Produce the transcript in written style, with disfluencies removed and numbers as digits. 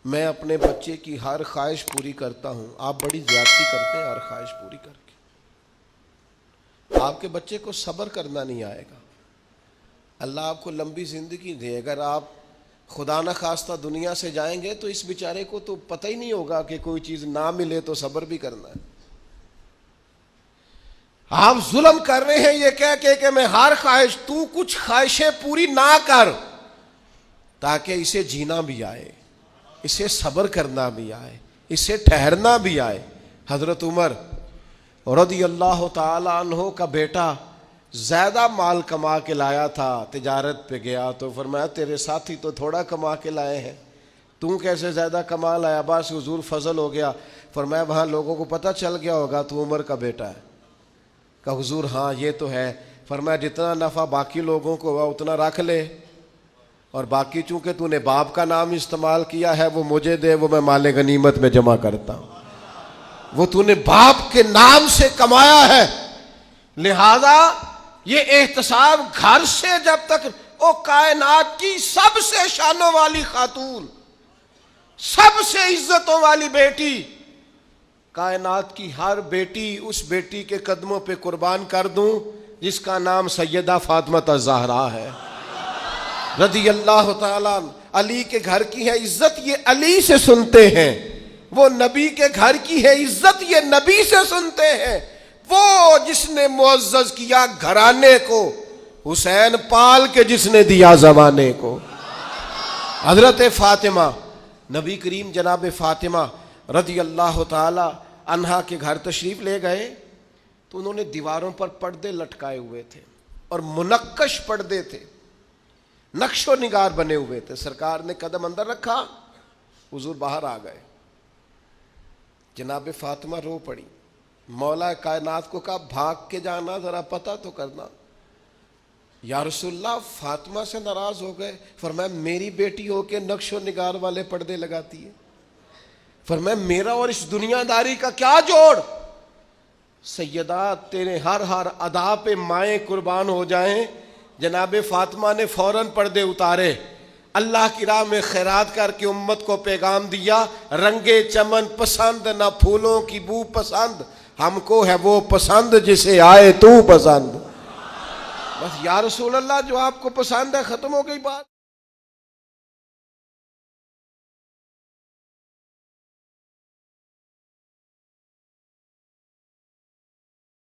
میں اپنے بچے کی ہر خواہش پوری کرتا ہوں، آپ بڑی زیادتی کرتے ہیں ہر خواہش پوری کر کے۔ آپ کے بچے کو صبر کرنا نہیں آئے گا، اللہ آپ کو لمبی زندگی دے، اگر آپ خدا نہ خواستہ دنیا سے جائیں گے تو اس بیچارے کو تو پتہ ہی نہیں ہوگا کہ کوئی چیز نہ ملے تو صبر بھی کرنا ہے۔ آپ ظلم کر رہے ہیں یہ کہہ کے کہ میں ہر خواہش، تو کچھ خواہشیں پوری نہ کر تاکہ اسے جینا بھی آئے، اسے صبر کرنا بھی آئے، اسے ٹھہرنا بھی آئے۔ حضرت عمر رضی اللہ تعالی عنہ کا بیٹا زیادہ مال کما کے لایا تھا، تجارت پہ گیا تو فرمایا تیرے ساتھی تو تھوڑا کما کے لائے ہیں، تو کیسے زیادہ کما لایا؟ بس حضور فضل ہو گیا۔ فرمایا وہاں لوگوں کو پتہ چل گیا ہوگا تو عمر کا بیٹا ہے۔ کہا حضور ہاں یہ تو ہے۔ فرمایا جتنا نفع باقی لوگوں کو ہوا اتنا رکھ لے، اور باقی چونکہ تو نے باپ کا نام استعمال کیا ہے وہ مجھے دے، وہ میں مال غنیمت میں جمع کرتا ہوں۔ وہ تو نے باپ کے نام سے کمایا ہے، لہذا یہ احتساب گھر سے جب تک او کائنات کی سب سے شانوں والی خاتون، سب سے عزتوں والی بیٹی، کائنات کی ہر بیٹی اس بیٹی کے قدموں پہ قربان کر دوں جس کا نام سیدہ فاطمہ الزہرا ہے رضی اللہ تعالیٰ۔ علی کے گھر کی ہے عزت، یہ علی سے سنتے ہیں، وہ نبی کے گھر کی ہے عزت، یہ نبی سے سنتے ہیں۔ وہ جس نے معزز کیا گھرانے کو، حسین پال کے جس نے دیا زمانے کو، حضرت فاطمہ، نبی کریم جناب فاطمہ رضی اللہ تعالی عنہا کے گھر تشریف لے گئے تو انہوں نے دیواروں پر پردے لٹکائے ہوئے تھے اور منقش پردے تھے، نقش و نگار بنے ہوئے تھے۔ سرکار نے قدم اندر رکھا، حضور باہر آ گئے، جناب فاطمہ رو پڑی، مولا کائنات کو کہا بھاگ کے جانا، ذرا پتہ تو کرنا۔ یا رسول اللہ فاطمہ سے ناراض ہو گئے؟ فرمایا میری بیٹی ہو کے نقش و نگار والے پردے لگاتی ہے؟ فرمایا میرا اور اس دنیا داری کا کیا جوڑ؟ سیدہ تیرے ہر ادا پہ مائیں قربان ہو جائیں۔ جناب فاطمہ نے فوراً پردے اتارے، اللہ کی راہ میں خیرات کر کے امت کو پیغام دیا، رنگے چمن پسند نہ پھولوں کی بو پسند، ہم کو ہے وہ پسند جسے آئے تو پسند۔ بس یا رسول اللہ جو آپ کو پسند ہے، ختم ہو گئی بات۔